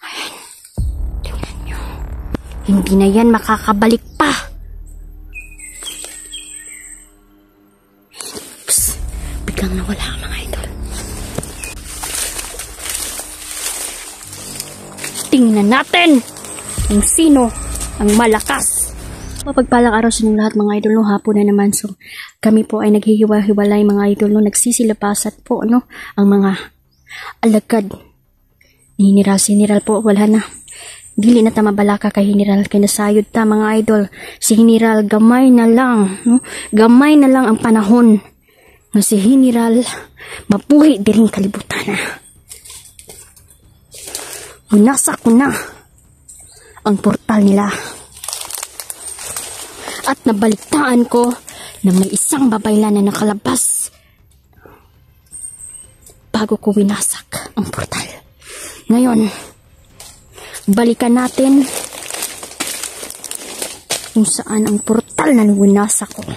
Ayan. Tingnan nyo. Hindi na yan makakabalik pa. Oops. Biglang nawala ang mga idol. Tingnan natin kung sino ang malakas. Mapagpalang araw sa inyong lahat mga idol, no? Hapon na naman. So, kami po ay naghihiwa-hiwalay mga idol, no? Nagsisilapasan po, no? Ang mga alagad. Ni General po, wala na. Dili na ta mabalaka kay General, kay nasayod ta mga idol. Si General, gamay na lang, no? Gamay na lang ang panahon na si General mabuhi diring kalibutan na. Unasa ko na ang portal nila. At nabaligtaan ko na may isang babaylan na nakalabas bago ko winasak ang portal. Ngayon, balikan natin kung saan ang portal na winasak ko.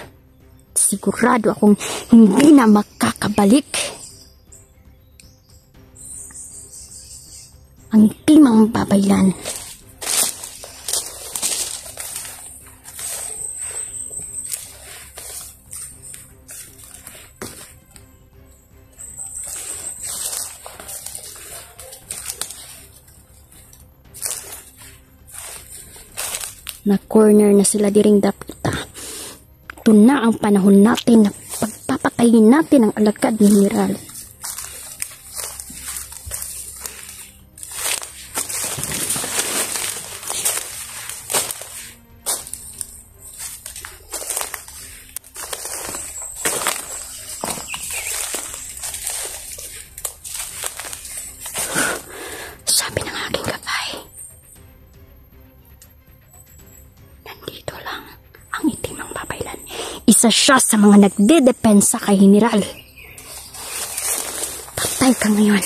Sigurado akong hindi na makakabalik ang timang babaylan. Na corner na sila diring daputa. Ito na ang panahon natin na pagpapatayin natin ang alagad ni General. Sabi ng aking gabay, nandito lang ang itimang babaylan. Isa siya sa mga nagdedepensa kay General. Patay ka ngayon.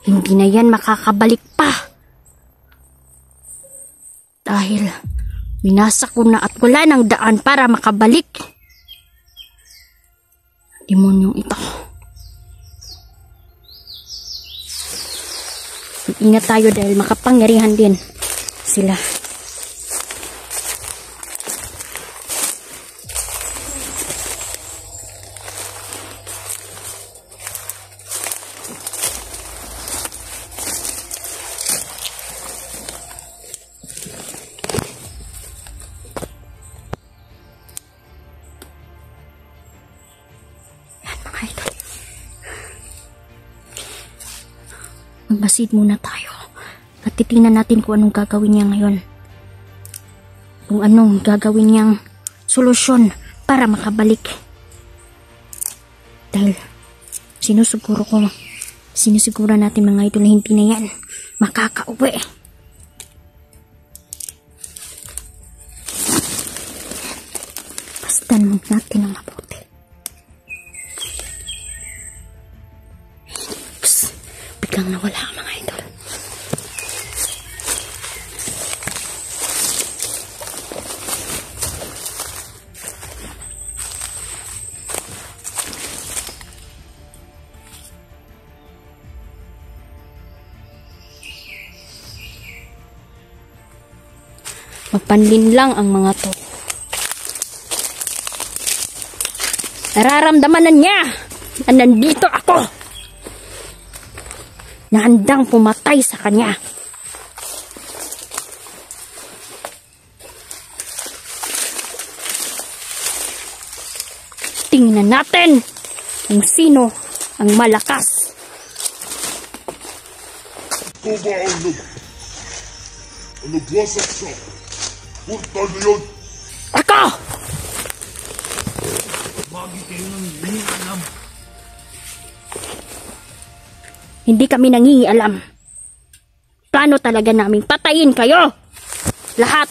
Hindi na yan makakabalik pa. Dahil winasak ko na at wala nang daan para makabalik. Demonyong ito. Ingat tayo dahil makapangyarihan din sila. Magmasid muna tayo at titingnan natin kung anong gagawin niya ngayon. Kung anong gagawin niyang solusyon para makabalik. Dahil sinusiguro natin mga idol na hindi na yan makakauwi. Pastan mo natin ang mabuti. Biglang nawala ang mga idol. Magpanlin lang ang mga to. Nararamdaman na niya na nandito ako, na handang pumatay sa kanya. Tingnan natin kung sino ang malakas. Ito ba ang nagwasak sa portal na yun? Ako! Bakit kayo nang hindi alam? Hindi kami nangingialam. Plano talaga namin patayin kayo. Lahat.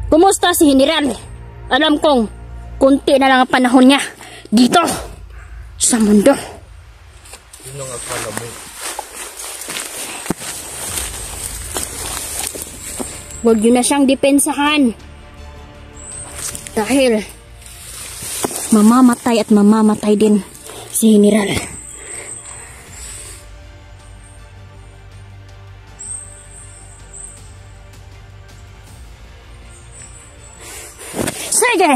Kumusta si General? Alam kong kunti na lang ang panahon niya dito sa mundo. Yun ang akala mo. Huwag yun na siyang depensahan. Dahil mamamatay at mamamatay din si General. Sige!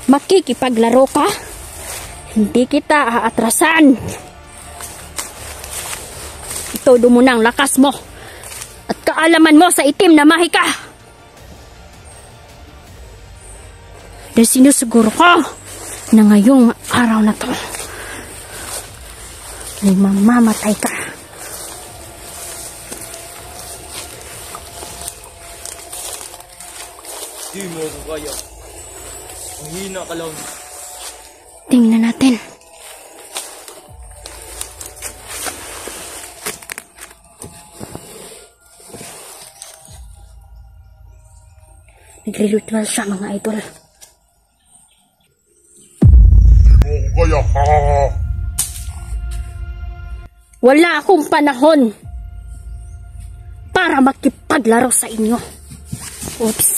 Makikipaglaro ka? Hindi kita aatrasan. Itodo mo na ang lakas mo at kaalaman mo sa itim na mahika. Dahil sinusuguro ko na ngayong araw na to ay mamamatay ka. Di mo ako kaya. Ang hina ka lang. Tingnan natin. Nagre-ritual siya, mga idol. Di mo ako kaya. Wala akong panahon para makipaglaro sa inyo. Oops.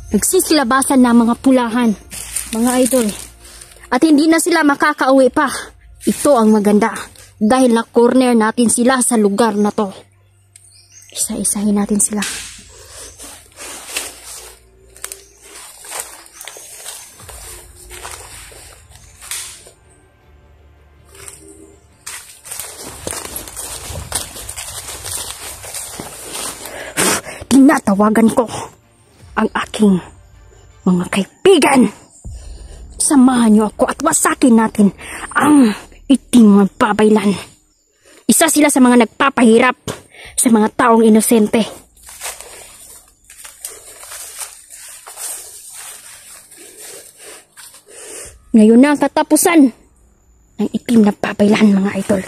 Nagsisilabasan na mga pulahan, mga idol. At hindi na sila makakauwi pa. Ito ang maganda. Dahil na-corner natin sila sa lugar na to. Isa-isahin natin sila. Tinatawagan ko ang aking mga kaibigan. Samahan niyo ako at wasakin natin ang itim na babaylan. Isa sila sa mga nagpapahirap sa mga taong inosente. Ngayon na ang katapusan ng itim na babaylan, mga idol.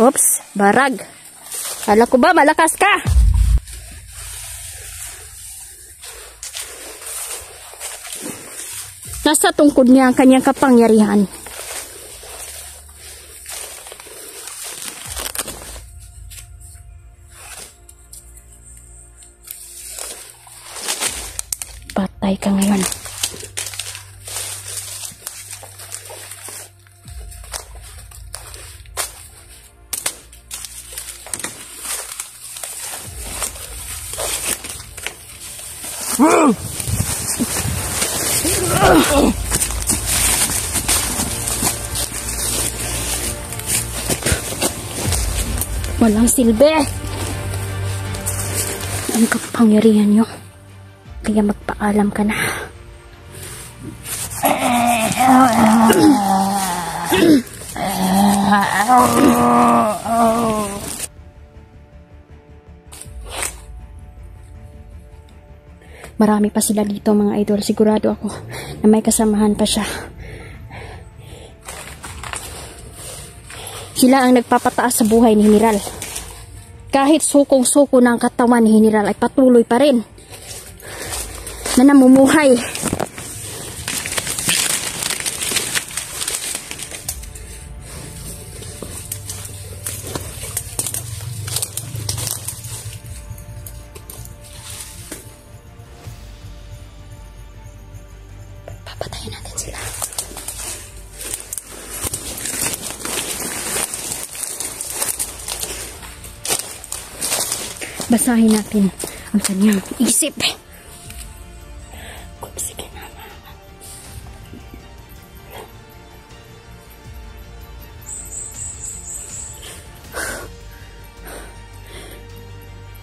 Oops, barag. Kala ko ba malakas ka? Nasa tungkod niya ang kanyang kapangyarihan. Patay ka ngayon. Walang silbi ang kapangyarihan niyo. Kaya magpaalam ka na. Marami pa sila dito, mga idol. Sigurado ako na may kasamahan pa siya. Sila ang nagpapataas sa buhay ni General. Kahit sukong-suko ng katawan ni General ay patuloy pa rin na namumuhay. Papatayin natin sila. Basahin natin ang kanyang isip. Sige na.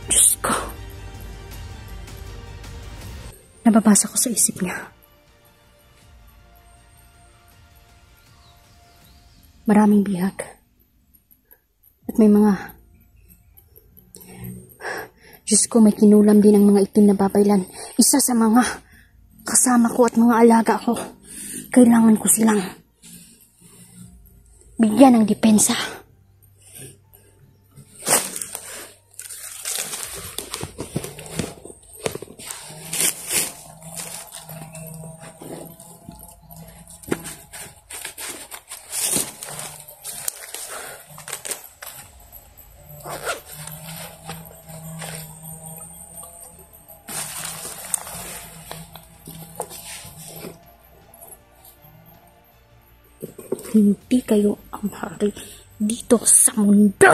Diyos ko. Nababasa ko sa isip niya. Maraming bihag. At may mga... Diyos ko, may kinulam din ang mga itim na babaylan. Isa sa mga kasama ko at mga alaga ko. Kailangan ko silang bigyan ng depensa. Hindi kayo ang hari dito sa mundo.